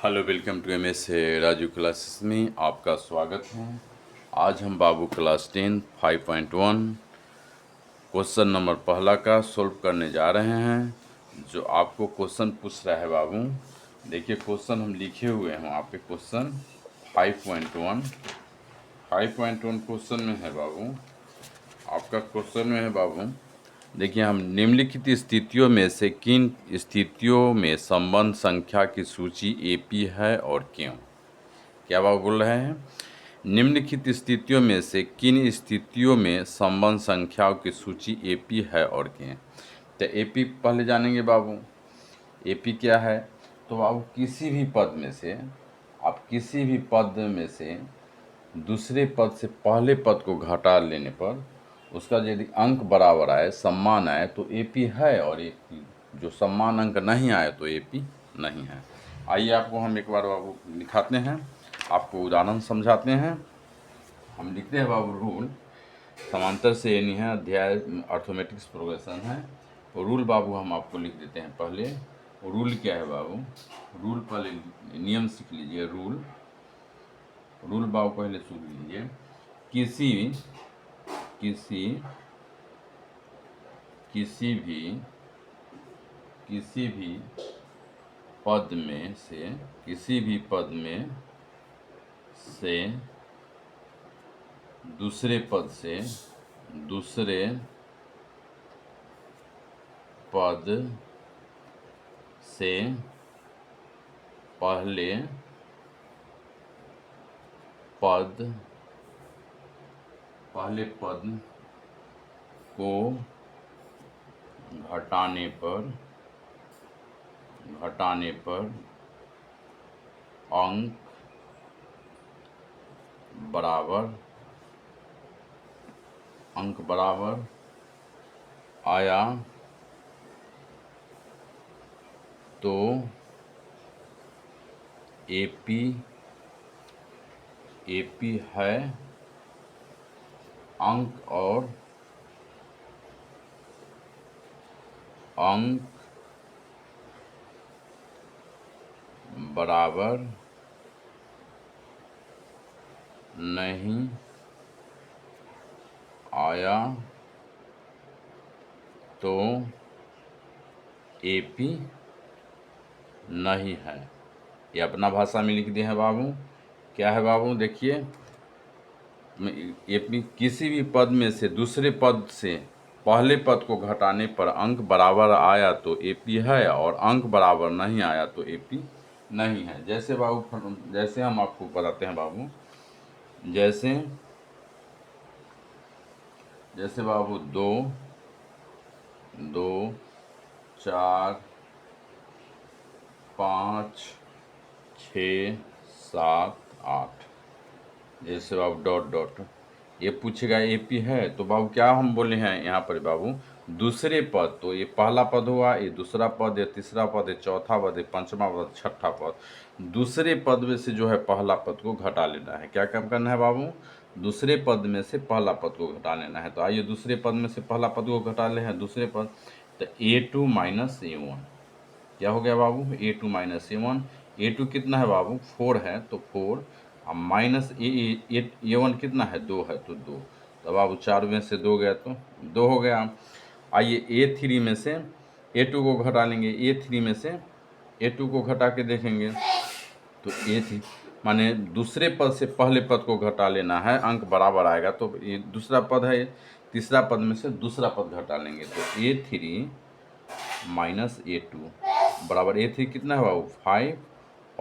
Hello, welcome to M S Raju classes में आपका स्वागत है। आज हम बाबू क्लास 10 5.1 क्वेश्चन नंबर पहला का सोल्व करने जा रहे हैं। जो आपको क्वेश्चन पूछ रहा है बाबू, देखिए क्वेश्चन हम लिखे हुए हैं वहाँ पे। क्वेश्चन 5.1 क्वेश्चन में है बाबू। आपका क्वेश्चन में है बाबू, देखिए हम निम्नलिखित स्थितियों में से किन स्थितियों में संबंध संख्या की सूची एपी है और क्यों। क्या बाबू बोल रहे हैं, निम्नलिखित स्थितियों में से किन स्थितियों में संबंध संख्याओं की सूची एपी है और क्यों। तो एपी पहले जानेंगे बाबू। एपी क्या है, तो बाबू किसी भी पद में से, आप किसी भी पद में से दूसरे पद से पहले पद को घटा लेने पर उसका यदि अंक बराबर आए, सम्मान आए, तो एपी है, और एपी जो सम्मान अंक नहीं आए तो एपी नहीं है। आइए आपको हम एक बार बाबू दिखाते हैं, आपको उदाहरण समझाते हैं। हम लिखते हैं बाबू रूल समांतर से यानी है अध्याय अर्थमेटिक्स प्रोग्रेशन है। तो रूल बाबू हम आपको लिख देते हैं पहले। रूल क्या है बाबू, रूल पहले नियम सीख लीजिए। रूल बाबू पहले सुन लीजिए। किसी भी पद में से दूसरे पद से पहले पद को घटाने पर अंक बराबर आया तो एपी है। अंक बराबर नहीं आया तो एपी नहीं है। ये अपना भाषा में लिख दिए हैं बाबू। क्या है बाबू, देखिए एपी किसी भी पद में से दूसरे पद से पहले पद को घटाने पर अंक बराबर आया तो एपी है, और अंक बराबर नहीं आया तो एपी नहीं है। जैसे बाबू, जैसे हम आपको बताते हैं बाबू, जैसे बाबू 2 2 4 5 6 7 8, जैसे बाबू डॉट डॉट ये पूछेगा एपी है, तो बाबू क्या हम बोले हैं यहाँ पर बाबू, दूसरे पद, तो ये पहला पद हुआ, ये दूसरा पद, ये तीसरा पद, ये चौथा पद, ये पांचवा पद, छठा पद। दूसरे पद में से जो है पहला पद को घटा लेना है। क्या काम करना है बाबू, दूसरे पद में से पहला पद को घटा लेना है। तो आइए दूसरे पद में से पहला पद को घटा ले हैं दूसरे पद, तो A2 माइनस A1 क्या हो गया बाबू, A2 माइनस A1। A2 कितना है बाबू, 4 है, तो 4, अब माइनस A1 कितना है, 2 है, तो 2। तो बाबू 4 में से 2 गया तो 2 हो गया। आइए A3 में से A2 को घटा लेंगे। A3 में से A2 को घटा के देखेंगे तो A3 माने दूसरे पद से पहले पद को घटा लेना है, अंक बराबर आएगा। तो ये दूसरा पद है, तीसरा पद में से दूसरा पद घटा लेंगे, तो A3 माइनस A2 बराबर A3 कितना है बाबू, 5,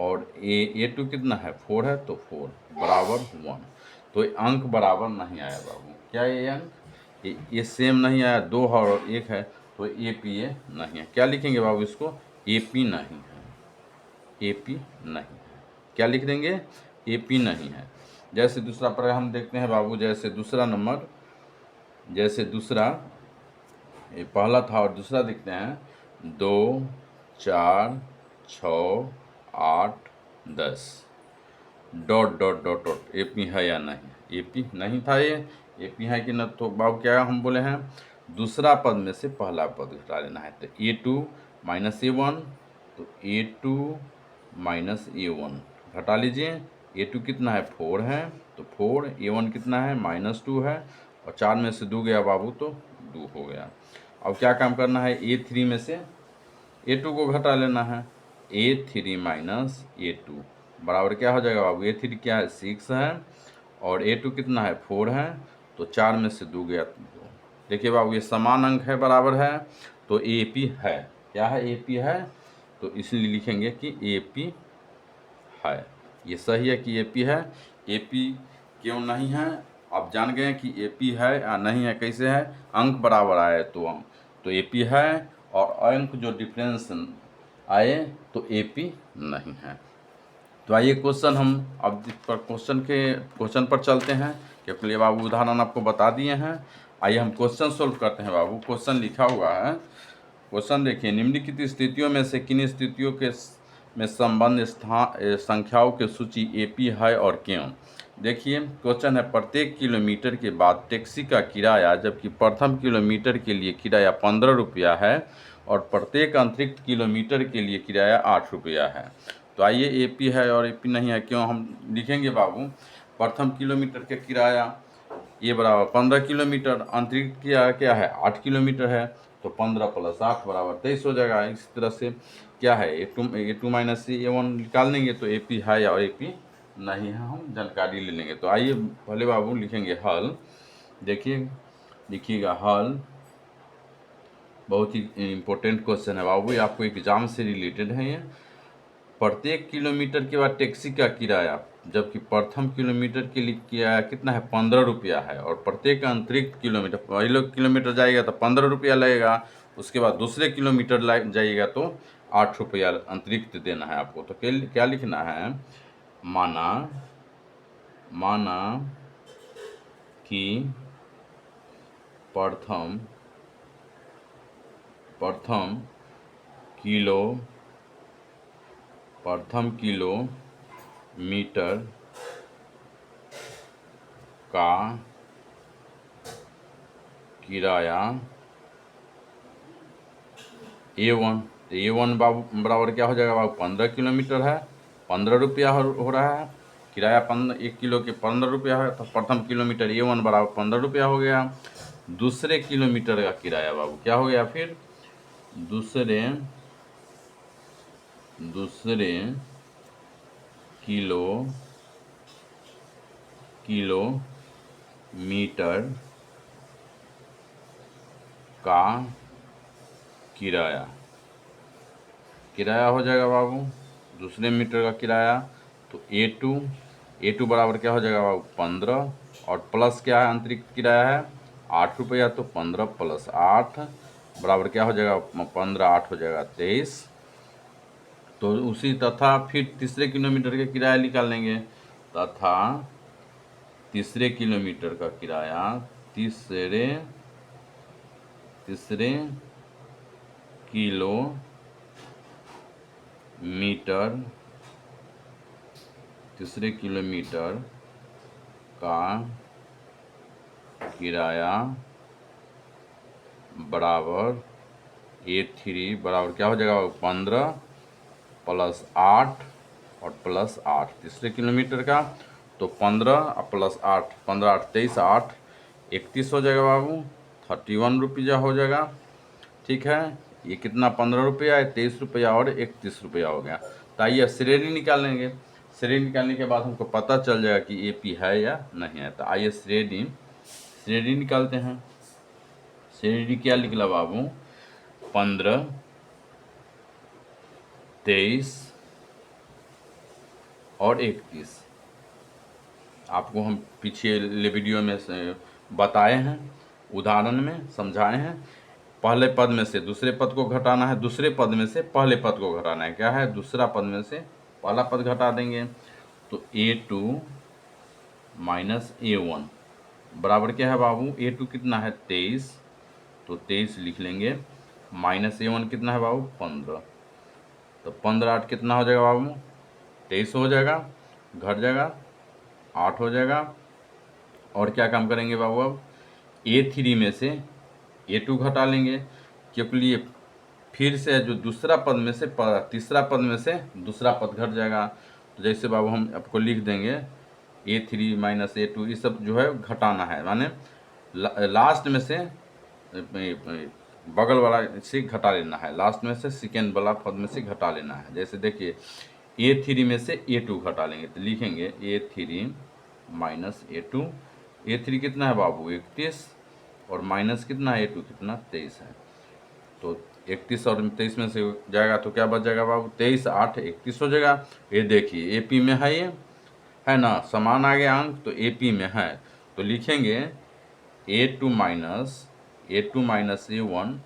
और A2 कितना है, 4 है, तो 4 बराबर 1। तो अंक बराबर नहीं आया बाबू। क्या ये अंक, ये सेम नहीं आया, 2 और 1 है, तो एपी ये नहीं है। क्या लिखेंगे बाबू इसको, एपी नहीं है, एपी नहीं है। क्या लिख देंगे, एपी नहीं है। जैसे दूसरा पर हम देखते हैं बाबू, जैसे दूसरा नंबर, जैसे दूसरा ये पहला था और दूसरा देखते हैं, 2 4 6 8 10 dot dot dot dot, AP है या नहीं, एपी नहीं था ये, एपी है कि न। तो बाबू क्या हम बोले हैं, दूसरा पद में से पहला पद घटा लेना है। तो A2 माइनस A1, तो A2 माइनस A1 घटा लीजिए। A2 कितना है 4 है, तो 4, A1 कितना है -2 है, और 4 में से 2 गया बाबू तो 2 हो गया। अब क्या काम करना है, A3 में से A2 को घटा लेना है। A3 माइनस A2 बराबर क्या हो जाएगा बाबू, A3 क्या है 6 है, और A2 कितना है 4 है, तो 4 में से 2 गया 2। देखिए बाबू ये समान अंक है, बराबर है, तो AP है। क्या है, AP है, तो इसलिए लिखेंगे कि AP है। ये सही है कि AP है। AP क्यों नहीं है, आप जान गए कि AP है या नहीं है, कैसे है, अंक बराबर आए तो AP है, और अंक जो डिफरेंस आए तो AP नहीं है। तो आइए क्वेश्चन हम अब पर क्वेश्चन पर चलते हैं, क्योंकि ये बाबू उदाहरण आपको बता दिए हैं। आइए हम क्वेश्चन सोल्व करते हैं बाबू। क्वेश्चन लिखा हुआ है, क्वेश्चन देखिए, निम्नलिखित स्थितियों में से किन स्थितियों के में संबंध संख्याओं की सूची AP है और क्यों। देखिए क्वेश्चन है, प्रत्येक किलोमीटर के बाद टैक्सी का किराया जबकि प्रथम किलोमीटर के लिए किराया 15 रुपया है, और प्रत्येक अतिरिक्त किलोमीटर के लिए किराया 8 रुपया है। तो आइए AP है और AP नहीं है क्यों, हम लिखेंगे बाबू। प्रथम किलोमीटर का किराया ये बराबर 15 किलोमीटर, अतिरिक्त क्या है 8 किलोमीटर है, तो 15 + 8 बराबर 23 हो जाएगा। इस तरह से क्या है, A2 माइनस A1 निकाल लेंगे, तो AP है या AP नहीं है, हम जानकारी ले लेंगे। तो आइए पहले बाबू लिखेंगे हल। देखिए लिखिएगा हल, बहुत ही इम्पोर्टेंट क्वेश्चन है बाबू, ये आपको एग्जाम से रिलेटेड है ये। प्रत्येक किलोमीटर के बाद टैक्सी का किराया जबकि प्रथम किलोमीटर के लिए किराया कितना है 15 रुपया है, और प्रत्येक अतिरिक्त किलोमीटर, पहले किलोमीटर जाएगा तो 15 रुपया लगेगा, उसके बाद दूसरे किलोमीटर जाइएगा तो 8 रुपया अतिरिक्त देना है आपको। तो क्या लिखना है, माना कि प्रथम किलोमीटर का किराया A1, तो A1 बाबू बराबर क्या हो जाएगा बाबू, 15 किलोमीटर है, 15 रुपया हो रहा है, किराया 1 किलो के 15 रुपया है, तो प्रथम किलोमीटर A1 बराबर 15 रुपया हो गया। दूसरे किलोमीटर का किराया बाबू क्या हो गया, फिर दूसरे किलोमीटर का किराया हो जाएगा बाबू, दूसरे मीटर का किराया, तो A2 बराबर क्या हो जाएगा बाबू 15, और प्लस क्या है अतिरिक्त किराया है 8 रुपया, तो 15 + 8 बराबर क्या हो जाएगा 15, 8 हो जाएगा 23। तो उसी तथा फिर तीसरे किलोमीटर का किराया निकाल लेंगे, तथा तीसरे किलोमीटर का किराया तीसरे किलोमीटर का किराया बराबर A3 बराबर क्या हो जाएगा 15 + 8 और +8 तीसरे किलोमीटर का, तो 15 + 8, 15 8 23, 8 31 हो जाएगा बाबू, 31 रुपया हो जाएगा। ठीक है, ये कितना 15 रुपया है, 23 रुपया और 31 रुपया हो गया। तो आइए श्रेणी निकालेंगे। श्रेणी निकालने के बाद हमको पता चल जाएगा कि AP है या नहीं है। तो आइए श्रेणी निकालते हैं। श्रेणी क्या निकला बाबू, 15, 23 और 31। आपको हम पिछले वीडियो में से बताए हैं, उदाहरण में समझाए हैं। पहले पद में से दूसरे पद को घटाना है, दूसरे पद में से पहले पद को घटाना है। क्या है, दूसरा पद में से पहला पद घटा देंगे, तो A2 माइनस A1 बराबर क्या है बाबू, A2 कितना है 23, तो 23 लिख लेंगे, माइनस A1 कितना है बाबू 15, तो 15 8 कितना हो जाएगा बाबू 23 हो जाएगा, घट जाएगा 8 हो जाएगा। और क्या काम करेंगे बाबू, अब A3 में से A2 घटा लेंगे, क्योंकि ये फिर से जो दूसरा पद में से तीसरा पद में से दूसरा पद घट जाएगा। तो जैसे बाबू हम आपको लिख देंगे A3 माइनस A2, ये सब जो है घटाना है, माने लास्ट में से बगल वाला से घटा लेना है, लास्ट में से सेकेंड वाला पद में से घटा लेना है। जैसे देखिए A3 में से A2 घटा लेंगे तो लिखेंगे A3 माइनस A2। A3 कितना है बाबू 31, और माइनस कितना है A2 कितना 23 है। तो 31 और 23 में से जाएगा तो क्या बच जाएगा बाबू 23 8 31 हो जाएगा। ये देखिए AP में है, ये है ना, समान आ गया अंक, तो AP में है। तो लिखेंगे A2 minus A1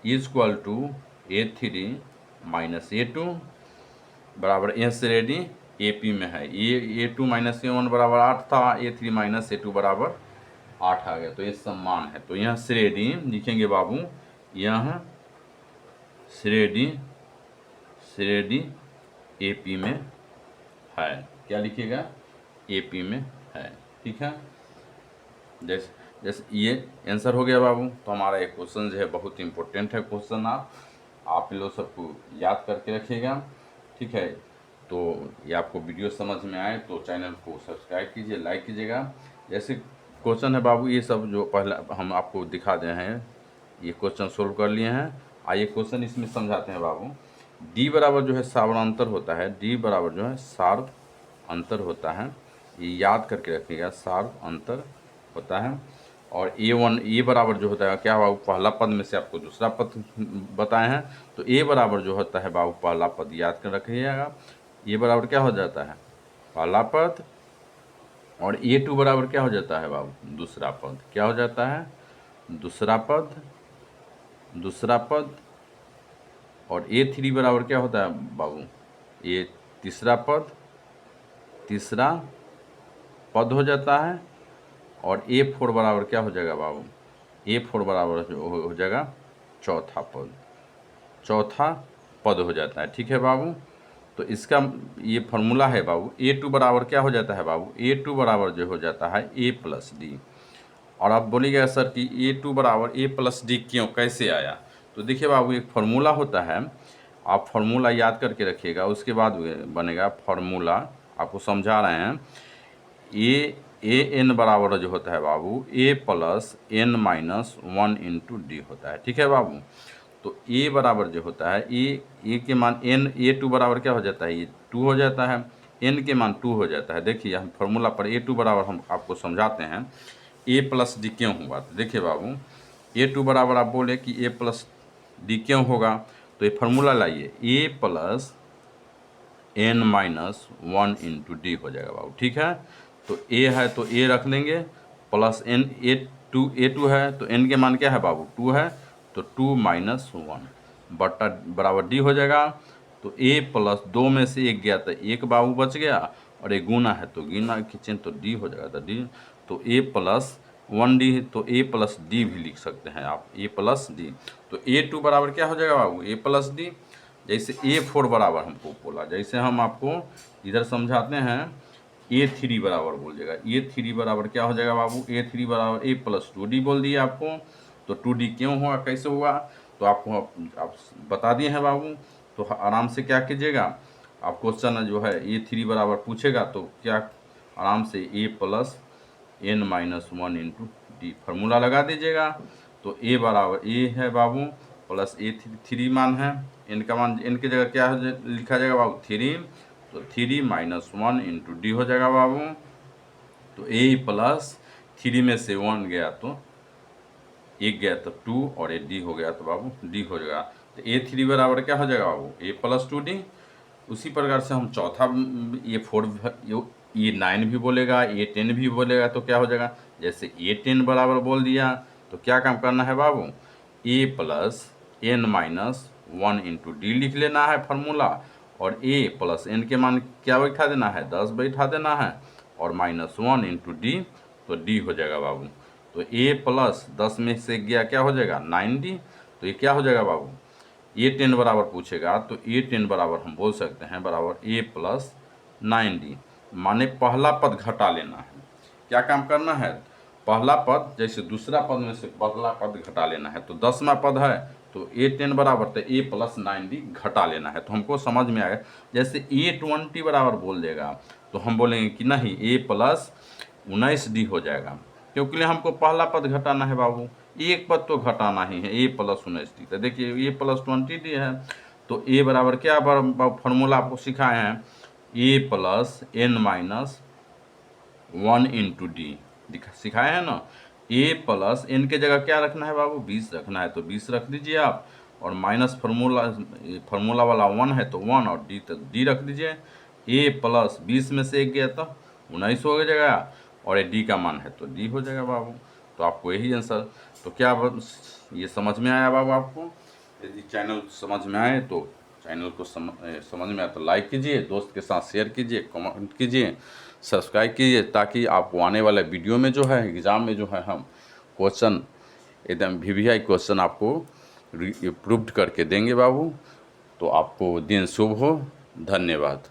is equal to A3 minus A2 बराबर एस रेडी AP में है। ये A2 माइनस A1 बराबर 8 था, A3 माइनस A2 बराबर 8 आ गया, तो ये समान है। तो यहाँ श्रेणी लिखेंगे बाबू, यहाँ श्रेणी AP में है। क्या लिखिएगा AP में है, ठीक है। जैसे जैसे ये आंसर हो गया बाबू। तो हमारा एक क्वेश्चन जो है बहुत इंपॉर्टेंट है क्वेश्चन, आप लोग सबको याद करके रखिएगा, ठीक है। तो ये आपको वीडियो समझ में आए तो चैनल को सब्सक्राइब कीजिए, लाइक कीजिएगा। जैसे क्वेश्चन है बाबू, ये सब जो पहला हम आपको दिखा दे हैं, ये क्वेश्चन सोल्व कर लिए हैं। आइए क्वेश्चन इसमें समझाते हैं बाबू। D बराबर जो है सार्वअंतर होता है, D बराबर जो है सार्व अंतर होता है, ये याद करके रखिएगा, सार्व अंतर होता है। और A1 A बराबर जो होता है क्या बाबू, पहला पद में से आपको दूसरा पद बताए हैं, तो A बराबर जो होता है बाबू पहला पद याद कर रखिएगा। A बराबर क्या हो जाता है पहला पद, और A2 बराबर क्या हो जाता है बाबू दूसरा पद, क्या हो जाता है दूसरा पद। और A3 बराबर क्या होता है बाबू, ये तीसरा पद हो जाता है। और A4 बराबर क्या हो जाएगा बाबू, A4 बराबर जो हो जाएगा चौथा पद हो जाता है, ठीक है बाबू। तो इसका ये फॉर्मूला है बाबू, A2 बराबर क्या हो जाता है बाबू, A2 बराबर जो हो जाता है A प्लस डी। और आप बोलिएगा सर कि A2 बराबर A प्लस डी क्यों, कैसे आया। तो देखिए बाबू एक फार्मूला होता है, आप फार्मूला याद करके रखिएगा, उसके बाद बनेगा फार्मूला। आपको समझा रहे हैं, A n बराबर जो होता है बाबू A plus n minus 1 into D होता है, ठीक है बाबू। तो A बराबर जो होता है A के मान n, A2 बराबर क्या हो जाता है, ये 2 हो जाता है, n के मान 2 हो जाता है। देखिए हम फार्मूला पर A2 बराबर हम आपको समझाते हैं, A प्लस डी क्यों हुआ। तो देखिए बाबू A2 बराबर आप बोले कि A प्लस डी क्यों होगा, तो ये फार्मूला लाइए, A plus n minus 1 into D हो जाएगा बाबू, ठीक है। तो A है तो A रख लेंगे, प्लस n A2 है तो n के मान क्या है बाबू 2 है, तो 2 माइनस 1 बटा बराबर डी हो जाएगा। तो A प्लस 2 में से 1 गया तो 1 बाबू बच गया, और एक गुना है तो गुना की चिन्ह तो डी हो जाएगा, तो डी। तो A प्लस 1D, तो A प्लस डी भी लिख सकते हैं आप, A प्लस डी। तो A2 बराबर क्या हो जाएगा बाबू A प्लस डी। जैसे A4 बराबर हमको बोला, जैसे हम आपको इधर समझाते हैं, A3 बराबर बोलिएगा, A3 बराबर क्या हो जाएगा बाबू, A3 बराबर A प्लस 2D बोल दिए आपको। तो 2D क्यों हुआ, कैसे हुआ, तो आपको आप बता दिए हैं बाबू। तो आराम से क्या कीजिएगा, आप क्वेश्चन जो है A3 बराबर पूछेगा तो क्या आराम से A plus n minus 1 into D formula लगा दीजिएगा। तो A बराबर A है बाबू प्लस A3 मान है, n का मान n की जगह क्या लिखा जाएगा बाबू 3, तो 3 माइनस 1 इंटू डी हो जाएगा बाबू। तो A प्लस 3 में से 1 गया तो 1 गया तो 2, और D हो गया तो बाबू D हो जाएगा। तो A3 बराबर क्या हो जाएगा बाबू A प्लस 2D। उसी प्रकार से हम चौथा ये 9 भी बोलेगा, A10 भी बोलेगा, तो क्या हो जाएगा, जैसे A10 बराबर बोल दिया तो क्या काम करना है बाबू A plus n minus 1 into D लिख लेना है फार्मूला, और A प्लस n के मान क्या बैठा देना है 10 बैठा देना है, और माइनस 1 इंटू डी, तो D हो जाएगा बाबू। तो A प्लस 10 में से गया क्या हो जाएगा 9D, तो ये क्या हो जाएगा बाबू A10 बराबर पूछेगा तो A10 बराबर हम बोल सकते हैं बराबर A प्लस 9D, माने पहला पद घटा लेना है। क्या काम करना है, पहला पद जैसे दूसरा पद में से पहला पद घटा लेना है। तो 10वां पद है तो A10 बराबर तो A प्लस 9D घटा लेना है। तो हमको समझ में आएगा, जैसे A20 बराबर बोल देगा तो हम बोलेंगे कि नहीं A प्लस 19D हो जाएगा, क्योंकि हमको पहला पद घटाना है बाबू, एक पद तो घटाना ही है, A प्लस 19D। तो देखिए A प्लस 20D है, तो A बराबर क्या फॉर्मूला आपको सिखाए हैं, A plus N minus 1 into D सिखाए हैं ना। A प्लस N के जगह क्या रखना है बाबू, 20 रखना है, तो 20 रख दीजिए आप, और माइनस फार्मूला वाला 1 है तो 1, और डी तो डी रख दीजिए। A प्लस 20 में से 1 गया तो 19 हो जाएगा, और ये डी का मान है तो डी हो जाएगा बाबू। तो आपको यही आंसर। तो क्या ये समझ में आया बाबू आपको? यदि चैनल समझ में आए तो चैनल को समझ में आए तो लाइक कीजिए, दोस्त के साथ शेयर कीजिए, कमेंट कीजिए, सब्सक्राइब कीजिए, ताकि आपको आने वाले वीडियो में जो है एग्ज़ाम में जो है हम क्वेश्चन एकदम VVI क्वेश्चन आपको प्रूव्ड करके देंगे बाबू। तो आपको दिन शुभ हो, धन्यवाद।